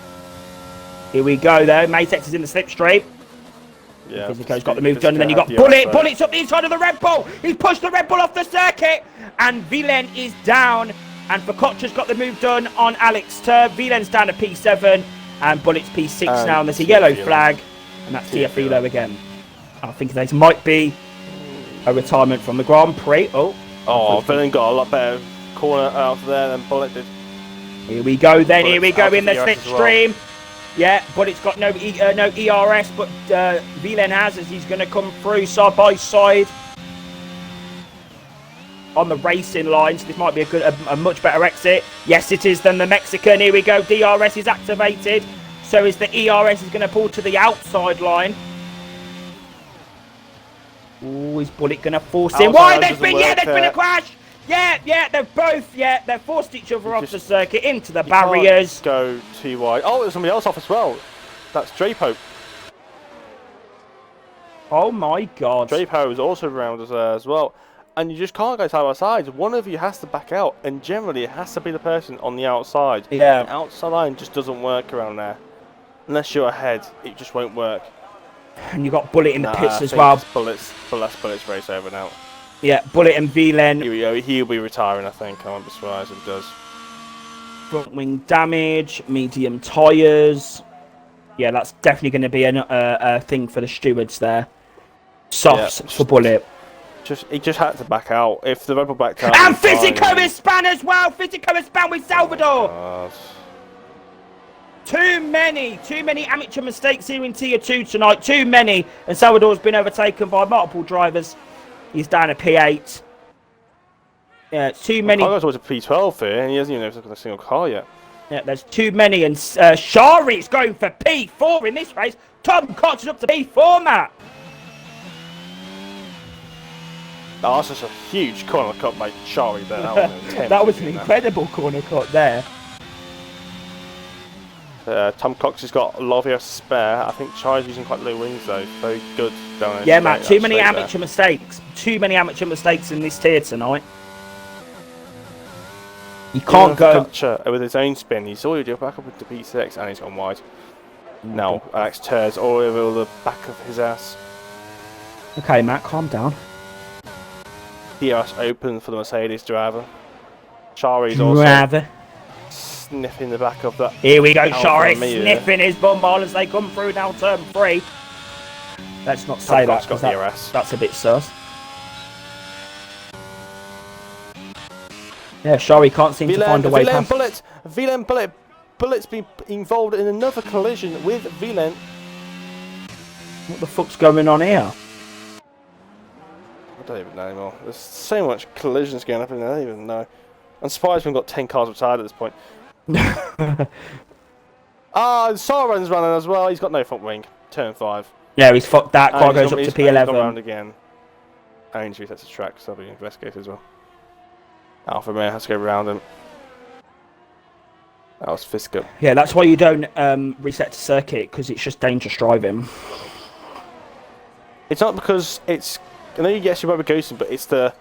Here we go, though. Matex is in the slipstream. Yeah, Physico's got the move done, and then you got Bullets up the inside of the Red Bull. He's pushed the Red Bull off the circuit, and Villain is down. And Focaccia's got the move done on Alex Turb. Villen's down to P7, and Bullets P6 now, and there's a yellow flag, and that's Giafilo again. I think this might be a retirement from the Grand Prix. Oh, Villain got a lot better corner out there than Bullet did. Here we go then, Bullet's here we go in the ERS slipstream. Well. Yeah, but it's got no ERS, but Villain has, as he's going to come through side by side on the racing line. So this might be a much better exit. Yes, it is than the Mexican. Here we go. DRS is activated. So is the ERS is going to pull to the outside line. Oh, is Bullet going to force him? Why? There's been a crash. Yeah, they've forced each other off the circuit into the barriers. Go too wide. Oh, there's somebody else off as well. That's Drapo. Oh my God. Drapo is also around us as well. And you just can't go side by side. One of you has to back out, and generally it has to be the person on the outside. Yeah. The outside line just doesn't work around there. Unless you're ahead, it just won't work. And you got Bullet in the pits as well. Bullets race over now. Yeah, Bullet and Villain. He'll be retiring, I think. I won't be surprised if he does. Front wing damage, medium tyres. Yeah, that's definitely going to be a thing for the stewards there. Softs for Bullet. He just had to back out. If the Red Bull backed out... And Physico is span as well! Physico is span with Salvador! Too many amateur mistakes here in Tier 2 tonight. Too many. And Salvador's been overtaken by multiple drivers. He's down at P8. Yeah, it's too many. Cargo's always a P12 here, and he hasn't even looked at a single car yet. Yeah, there's too many. And Shari's going for P4 in this race. Tom Cox is up to P4, Matt. Oh, that's just a huge corner cut by Shari there. That was an incredible corner cut there. Tom Cox has got a lot of ERS spare. I think Shari's using quite low wings though. Very good down there. Yeah, Matt, too many amateur mistakes. Too many amateur mistakes in this tier tonight. You can't go... with his own spin, he's already back up into P6 and he's gone wide. Now, Alex Tur's all over the back of his ass. Okay, Matt, calm down. ERS open for the Mercedes driver. Shari's also sniffing the back of that. Here we go, Shari sniffing his bumhole as they come through now turn 3. Let's not say that, because that's a bit sus. Yeah, Shari can't seem to find a way past. Villain Bullet's been involved in another collision with Villain. What the fuck's going on here? I don't even know anymore. There's so much collisions going up in there, I don't even know. I'm surprised we've got 10 cars retired at this point. Soren's running as well. He's got no front wing. Turn 5. Yeah, he's fucked that. Car goes up to P11. Around again. And he resets the track, so that'll be investigated as well. Alfa Romeo has to go around him. That was Fisker. Yeah, that's why you don't reset the circuit, because it's just dangerous driving. It's not because it's... I know yes, you might be ghosting, but it's the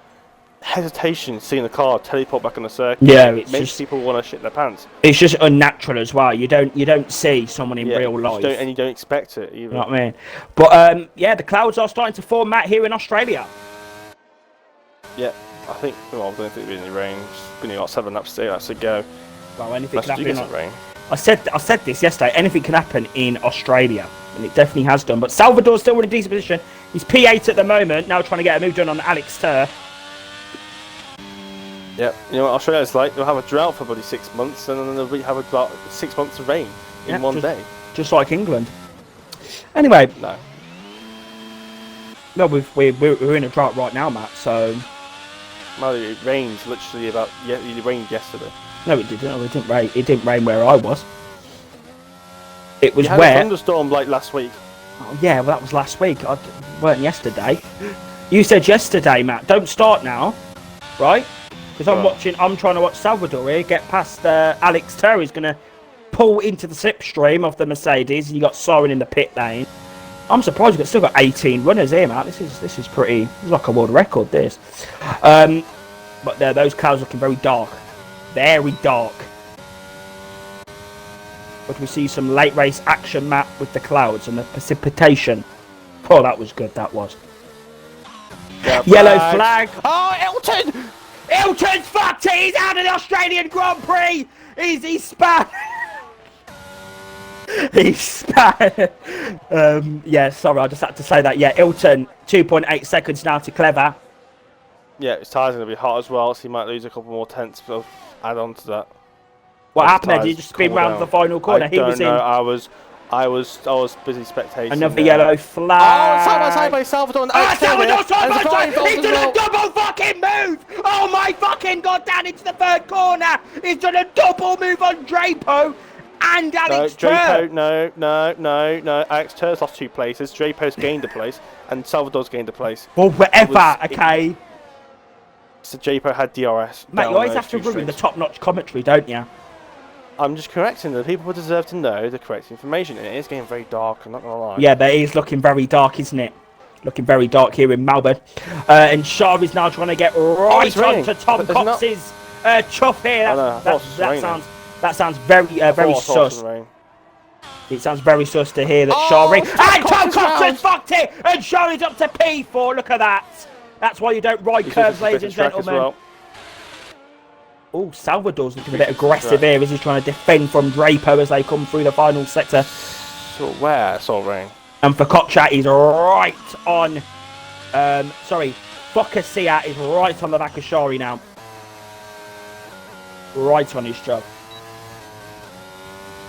hesitation seeing the car teleport back on the circuit. Yeah, It makes people want to shit their pants. it's just unnatural as well. You don't see someone in real life. And you don't expect it either. You know what I mean? But yeah, the clouds are starting to form, Matt, here in Australia. Yeah, I think. Well, I don't think there'll be any rain. It's only got 7 laps to go. Well, anything Unless can you get happen. some rain. I said this yesterday. Anything can happen in Australia, and it definitely has done. But Salvador's still in a decent position. He's P8 at the moment. Now trying to get a move done on Alex Turr. Yeah, you know what Australia's like? They'll have a drought for bloody 6 months, and then they'll have about 6 months of rain in one day. Just like England. Anyway. No. No, we're in a drought right now, Matt. So. Well, it rains literally about. Yeah, it rained yesterday. No, it didn't. No, it didn't rain. It didn't rain where I was. It was you had wet. a thunderstorm like last week. Oh, yeah, well, that was last week. It weren't yesterday. You said yesterday, Matt. Don't start now, right? Because I'm trying to watch Salvador here get past Alex Turr. He's going to pull into the slipstream of the Mercedes. And you got Soren in the pit lane. I'm surprised we've still got 18 runners here, Matt. This is pretty. It's like a world record. This, but there, those clouds looking very dark, very dark. But we see some late race action, Matt, with the clouds and the precipitation. Oh, that was good. That was. Yellow flag. Oh, Elton! Elton's fucked it. He's out of the Australian Grand Prix. He's spat. He's spat. Yeah, sorry, I just had to say that. Yeah, Elton, 2.8 seconds now to Clever. Yeah, his tyres going to be hot as well, so he might lose a couple more tenths. So add on to that. What happened there? Did you just spin round the final corner? I don't know. I was busy spectating. Another yellow flag. Oh, side by side by Salvador. Oh, Salvador side by side. He's done a double fucking move. Oh my fucking god! Down into the third corner. He's done a double move on Drapo and Alex Turr. No. Alex Turr's lost 2 places. Drapo's gained a place, and Salvador's gained a place. Well, whatever. Okay. So Drapo had DRS. Mate, you always have to ruin the top-notch commentary, don't you? I'm just correcting them. People deserve to know the correct information. And it is getting very dark, I'm not going to lie. Yeah, but it is looking very dark, isn't it? Looking very dark here in Melbourne. And Shah is now trying to get right onto Tom Cox's chuff here. That sounds very sus. It sounds very sus to hear that Shah... And Tom Cox has fucked it! And Shah is up to P4, look at that! That's why you don't ride curves, ladies and gentlemen. Oh, Salvador's looking a bit aggressive here as he's trying to defend from Drapo as they come through the final sector. So where? It's all rain. And Focaccia is right on... Focaccia is right on the back of Shari now. Right on his job.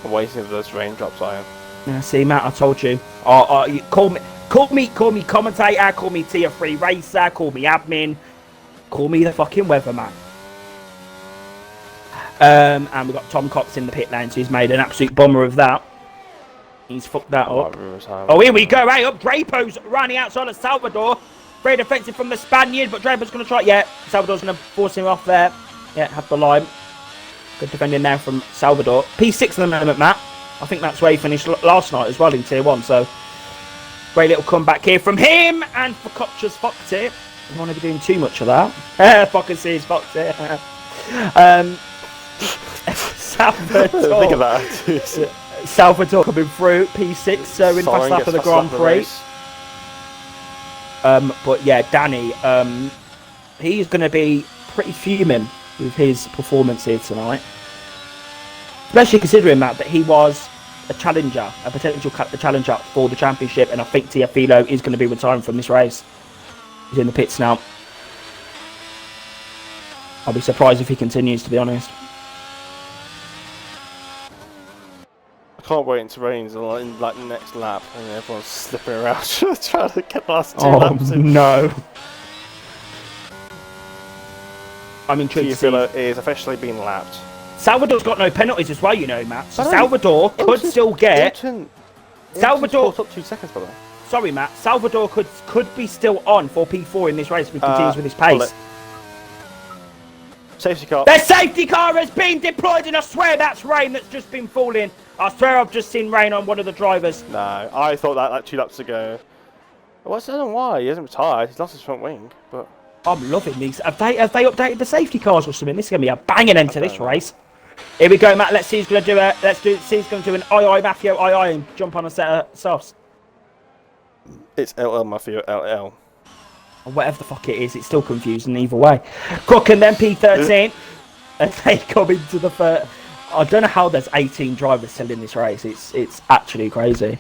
I'm waiting for those raindrops, I am. Yeah, see, Matt, I told you. Call me commentator, call me tier 3 racer, call me admin, call me the fucking weatherman. And we've got Tom Cox in the pit lane, so he's made an absolute bummer of that. He's fucked that up. Oh, here we go. Hey, up. Drapo's running outside of Salvador. Very defensive from the Spaniard, but Drapo's going to try. Yeah, Salvador's going to force him off there. Yeah, had the line. Good defending there from Salvador. P6 at the moment, Matt. I think that's where he finished last night as well in Tier 1, so... Great little comeback here from him, and Focaccia's fucked it. I don't want to be doing too much of that. Focaccia's fucked it. Salvador. Think of that. Salvador coming through, P6, so in fast lap of the Grand Prix. But yeah, Danny, he's going to be pretty fuming with his performance here tonight. Especially considering, Matt, that he was a challenger, a potential challenger for the championship, and I think Tiafilo is going to be retiring from this race. He's in the pits now. I'll be surprised if he continues, to be honest. I can't wait until it rains in like the next lap and everyone's slipping around trying to get past 2 laps in. No. I'm intrigued to see. Tiafilo is officially being lapped. Salvador's got no penalties as well, you know, Matt. So Salvador could still get... Salvador... up 2 seconds, by the way. Sorry, Matt. Salvador could be still on for P4 in this race if he continues with his pace. Safety car. The safety car has been deployed, and I swear that's rain that's just been falling. I swear I've just seen rain on one of the drivers. No, I thought that like 2 laps ago. Well, I don't know why. He hasn't retired. He's lost his front wing, but... I'm loving these. Have they updated the safety cars or something? This is gonna be a banging end to this race. Here we go, Matt. Let's see who's gonna do a. See who's gonna do an II Mafia II and jump on a set of softs. It's LL Mafia LL. Or whatever the fuck it is, it's still confusing either way. Cook and then P13, and they come into the first. I don't know how there's 18 drivers still in this race. It's actually crazy.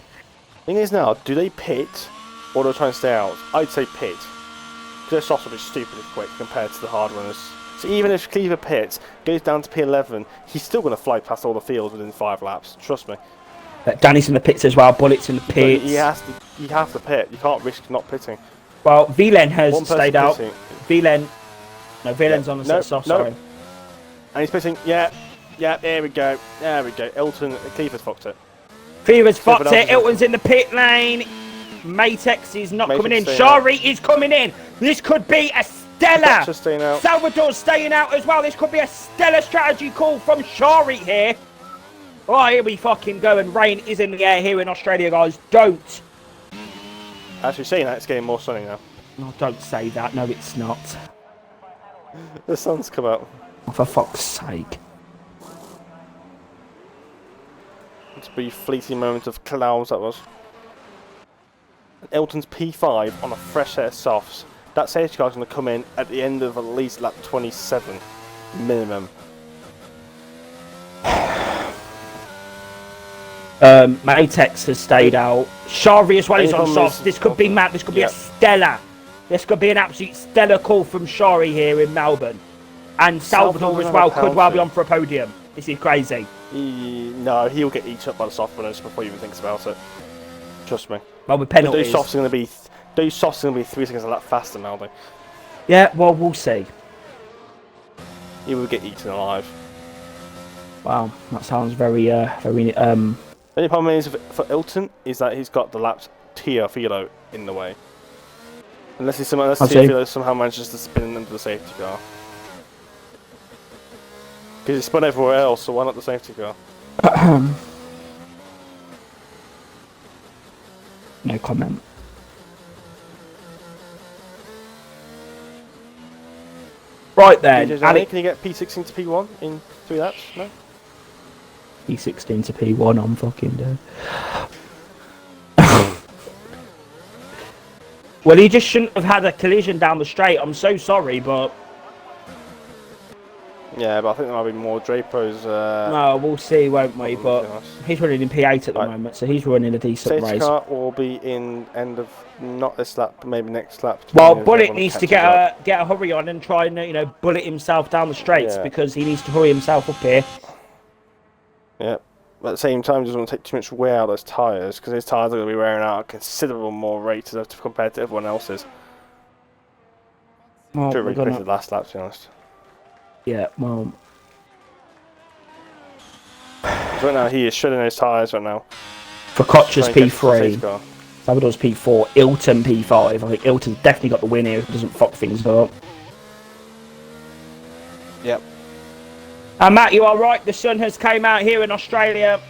Thing is now, do they pit or do they try and stay out? I'd say pit. Because their softs will be stupidly quick compared to the hard runners. So even if Cleaver pits, goes down to P11, he's still going to fly past all the fields within 5 laps. Trust me. Danny's in the pits as well. Bullet's in the pits. You have to pit. You can't risk not pitting. Well, Vlen has stayed out. Pitting. Vlen's on the set soft, sorry. And he's pitting. Yeah, there we go. Elton, Cleaver's fucked it. Cleaver's fucked it. Elton's in the pit lane. Matex is not coming in. Shari is coming in. This could be a stellar. Salvador's staying out as well. This could be a stellar strategy call from Shari here. Oh, here we fucking go. And rain is in the air here in Australia, guys. Don't. Actually, saying that, it's getting more sunny now. Oh, don't say that. No, it's not. The sun's come out. Oh, for fuck's sake. It's a brief fleeting moment of clouds, that was. Elton's P5 on a fresh set of softs. That safety car's going to come in at the end of at least lap 27 minimum. Matex has stayed out. Shari as well is on soft. This could be mad. This could be a stellar. This could be an absolute stellar call from Shari here in Melbourne. And Salvador as well could well be on for a podium. This is crazy. No, he'll get eaten up by the soft runners before he even thinks about it. Trust me. Well, with penalties. Those softs are going to be 3 seconds a lap faster now, though. Yeah, well, we'll see. He will get eaten alive. Wow, that sounds very. The only problem is for Elton is that he's got the lapped Tia Philo in the way. Unless Tia Philo somehow manages to spin into the safety car. Because he spun everywhere else, so why not the safety car? No comment. Right then, can you get P16 to P1 in 3 laps? No? P16 to P1, I'm fucking dead. Well, he just shouldn't have had a collision down the straight. I'm so sorry, but... Yeah, but I think there might be more Drapo's... No, we'll see, won't we? But he's running in P8 at the moment, so he's running a decent race. Safety car will be in end of... Not this lap, but maybe next lap. Well, Bullet needs to get a hurry on and try and, bullet himself down the straights because he needs to hurry himself up here. Yeah. But at the same time, he doesn't want to take too much wear out of those tyres because his tyres are going to be wearing out a considerable more rate compared to everyone else's. Well, Should have really the last lap, to be honest. Yeah, well... So right now, he is shredding his tyres right now. For Koch's P3, Salvador's P4, Ilton P5. I think Ilton's definitely got the win here if he doesn't fuck things up. Yep. And Matt, you are right. The sun has came out here in Australia,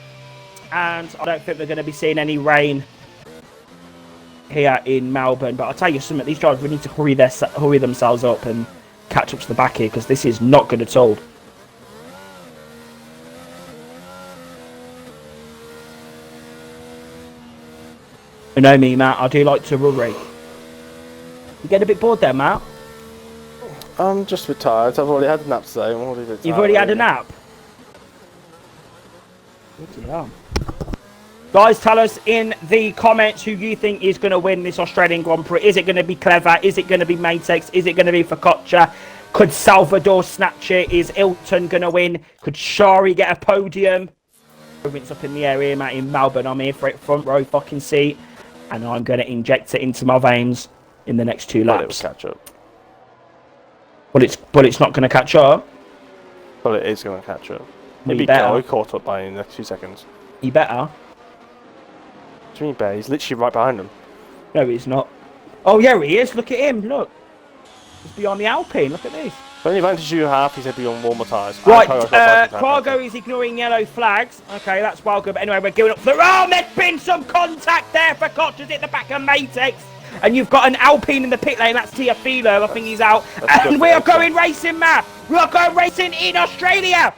and I don't think we're going to be seeing any rain here in Melbourne. But I'll tell you something: these drivers really need to hurry themselves up and catch up to the back here because this is not good at all. You know me, Matt. I do like to hurry. You get a bit bored there, Matt? I'm just a bit tired. I've already had a nap today. I'm already a bit tired. You've already had a nap? Yeah. Guys, tell us in the comments who you think is going to win this Australian Grand Prix. Is it going to be Clever? Is it going to be Matex? Is it going to be Focaccia? Could Salvador snatch it? Is Ilton going to win? Could Shari get a podium? It's up in the air here, Matt, in Melbourne. I'm here for it, front row fucking seat. And I'm going to inject it into my veins in the next 2 laps. It'll catch up. But it's not going to catch up. Well, it is going to catch up. Maybe caught up by in the next 2 seconds. He better. What do you mean, better? He's literally right behind him. No, he's not. Oh, yeah, he is. Look at him. Look. He's beyond the Alpine. Look at this. The only advantage you have is he'd be on warmer tyres. Right, Quago is ignoring yellow flags. Okay, that's well good. But anyway, we're giving up the... Oh, there's been some contact there for Koch at the back of Matex. And you've got an Alpine in the pit lane. That's Tiafilo. I think he's out. And we are going racing, Matt. We are going racing in Australia.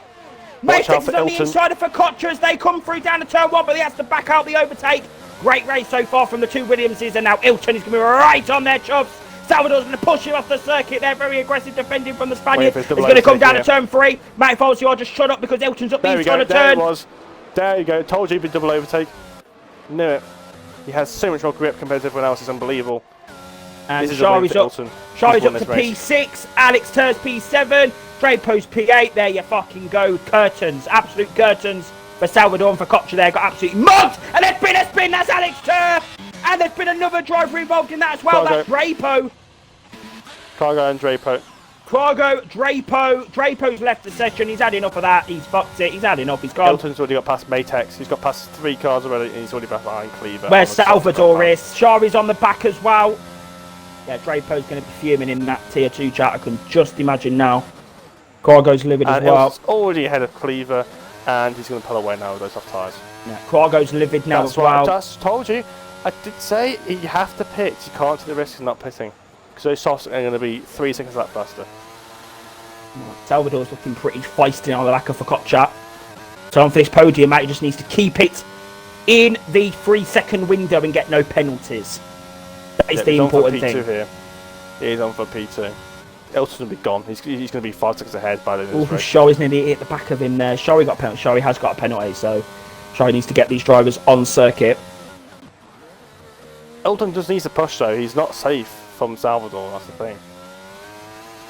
Matrix is on the inside of Focaccia as they come through down to turn 1, but he has to back out the overtake. Great race so far from the two Williamses, and now Ilton is going to be right on their chops. Salvador's going to push him off the circuit. They're very aggressive defending from the Spaniard. He's going to come down to turn 3. Matty Folsior just shut up because Ilton's up the inside of turn. There you go. Told you he'd be double overtake. Knew it. He has so much more grip compared to everyone else. It's unbelievable. And Shari's up to P6. Alex Tur's P7. Drapo's P8. There you fucking go. Curtains. Absolute curtains for Salvador and for Focaccia there. Got absolutely mugged. And there's been a spin. That's Alex Tur. And there's been another driver involved in that as well. That's Drapo. Cargo and Drapo. Drapo's left the session. He's had enough of that. He's fucked it. He's had enough. He's gone. Elton's already got past Matex. He's got past 3 cars already, and he's already behind Cleaver. Where's Salvador is? Shari's on the back as well. Yeah, Drapo's going to be fuming in that tier 2 chat. I can just imagine now. Cargo's livid as well. Elton's already ahead of Cleaver, and he's going to pull away now with those off tyres. Yeah, Cargo's livid now as well. I just told you. I did say you have to pit. You can't take the risk of not pitting. Because those softs are going to be 3 seconds lap faster. Salvador's looking pretty feisty on the back of Focaccia. So on for this podium, Matt, he just needs to keep it in the 3-second window and get no penalties. That is the important thing. Here. He is on for P2. Elton's going to be gone. He's going to be 5 seconds ahead by the end of this race. Shari's nearly hit the back of him there. Shari got a penalty. Shari has got a penalty, so Shari needs to get these drivers on circuit. Elton just needs to push though. He's not safe from Salvador, that's the thing.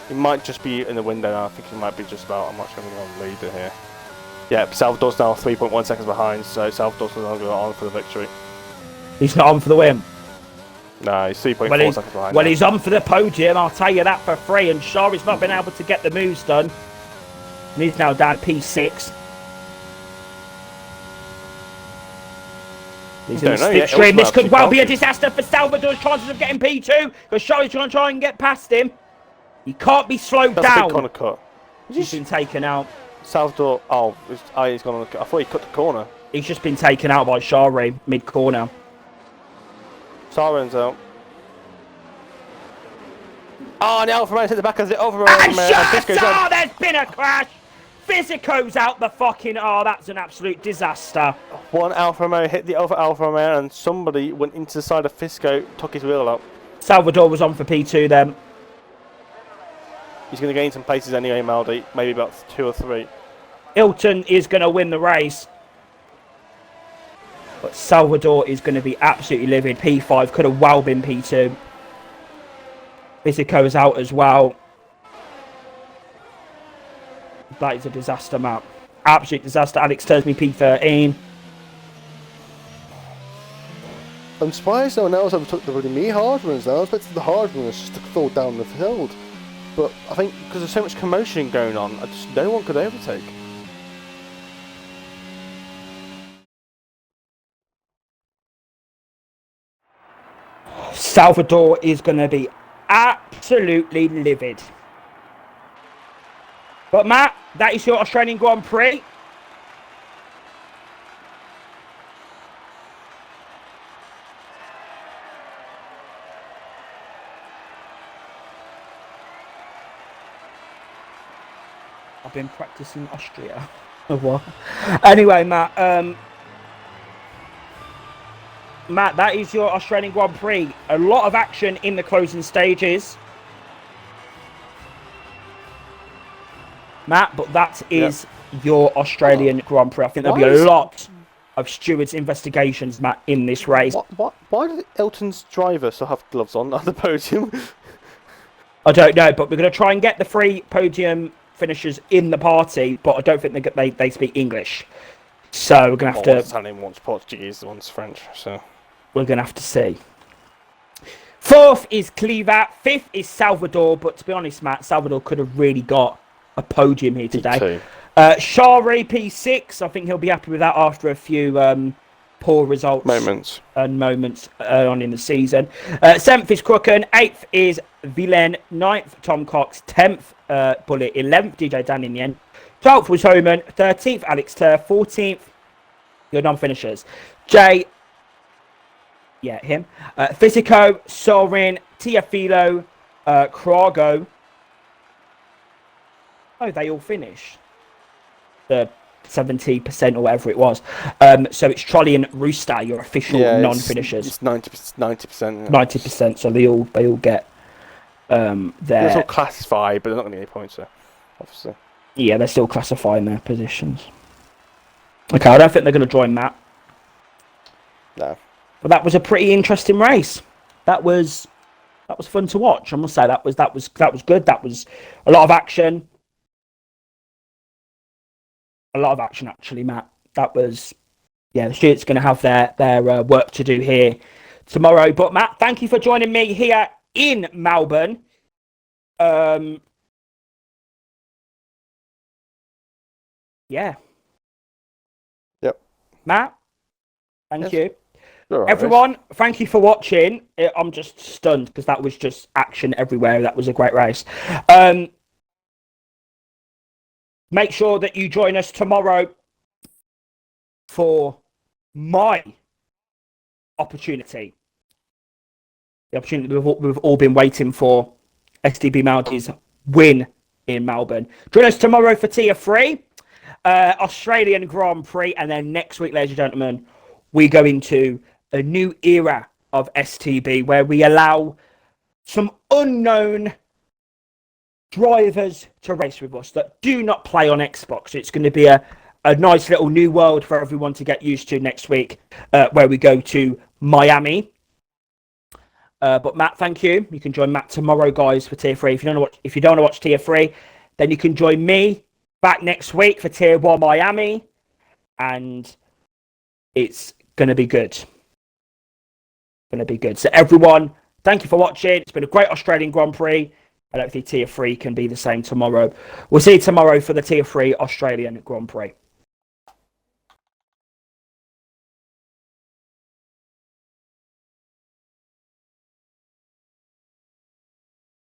He might just be in the window now. I think he might be just about. I'm not sure I'm going to lead here. Yeah, Salvador's now 3.1 seconds behind, so Salvador's no longer on for the victory. He's not on for the win. No, he's 3.4 seconds behind. Well, he's on for the podium, I'll tell you that for free. And Shari's not been able to get the moves done. And he's now down at P6. He's in the slipstream. This could well be a disaster for Salvador's chances of getting P2. Because Shari's going to try and get past him. He can't be slowed down. That's a big corner cut. He's been taken out. Salvador, he's gone on the cut. I thought he cut the corner. He's just been taken out by Shari mid-corner. Siren's out. Oh, and the Alfa Romeo hit the back of the over. And there's been a crash. Physico's out the fucking... Oh, that's an absolute disaster. One Alfa Romeo hit the other Alfa Romeo and somebody went into the side of Fisco, took his wheel up. Salvador was on for P2 then. He's going to gain some places anyway, Maldi. Maybe about 2 or 3. Ilton is going to win the race. But Salvador is going to be absolutely livid. P5 could have well been P2. Physico is out as well. That is a disaster map. Absolute disaster. Alex turns me P13. I'm surprised no one else ever took the really me hard runs now. I expected the hard runners just to fall down the field. But I think because there's so much commotion going on, no one could overtake. Salvador is going to be absolutely livid. But Matt, that is your Australian Grand Prix. I've been practicing Austria. Oh, what? Anyway, Matt, Matt, that is your Australian Grand Prix. A lot of action in the closing stages. Matt, but that is your Australian Grand Prix. I think there'll be a lot of stewards' investigations, Matt, in this race. Why did Elton's driver still have gloves on the podium? I don't know, but we're going to try and get the 3 podium finishers in the party, but I don't think they speak English. So we're going to have to... One's Italian, one's Portuguese, one's French, so... We're going to have to see. 4th is Cleaver. 5th is Salvador, but to be honest, Matt, Salvador could have really got a podium here today. Shari P6, I think he'll be happy with that after a few poor results. Moments on in the season. 7th is Crooken. 8th is Villain. 9th, Tom Cox. 10th, Bullet. 11th, DJ Dan in the end. 12th was Homan. 13th, Alex Tur. 14th, your non-finishers. Jay, Yeah, him. Fisico, Sorin, Tiafilo, Krago. Oh, they all finished. The 70% or whatever it was. So it's Trolley and Rooster, your official non-finishers. It's 90%. 90%. So they all get They're their. still classified, but they're not going to get any points, so obviously. Yeah, they're still classifying their positions. Okay, I don't think they're going to join Matt. No. But that was a pretty interesting race. That was fun to watch. I must say that was good. That was a lot of action. A lot of action, actually, Matt. That was, yeah. The Stuart's going to have their work to do here tomorrow. But Matt, thank you for joining me here in Melbourne. Yeah. Yep. Matt, thank you. Right, Everyone, thank you for watching. I'm just stunned because that was just action everywhere. That was a great race. Make sure that you join us tomorrow for my opportunity. The opportunity we've all been waiting for. STB Maldi's win in Melbourne. Join us tomorrow for Tier 3, Australian Grand Prix. And then next week, ladies and gentlemen, we go into a new era of STB where we allow some unknown drivers to race with us that do not play on Xbox. It's going to be a nice little new world for everyone to get used to next week, where we go to Miami. But Matt, thank you. You can join Matt tomorrow, guys, for Tier 3. If you don't want to watch Tier 3, then you can join me back next week for Tier 1 Miami, and it's going to be good. So everyone, thank you for watching. It's been a great Australian Grand Prix. I don't think Tier 3 can be the same tomorrow. We'll see you tomorrow for the Tier 3 Australian Grand Prix.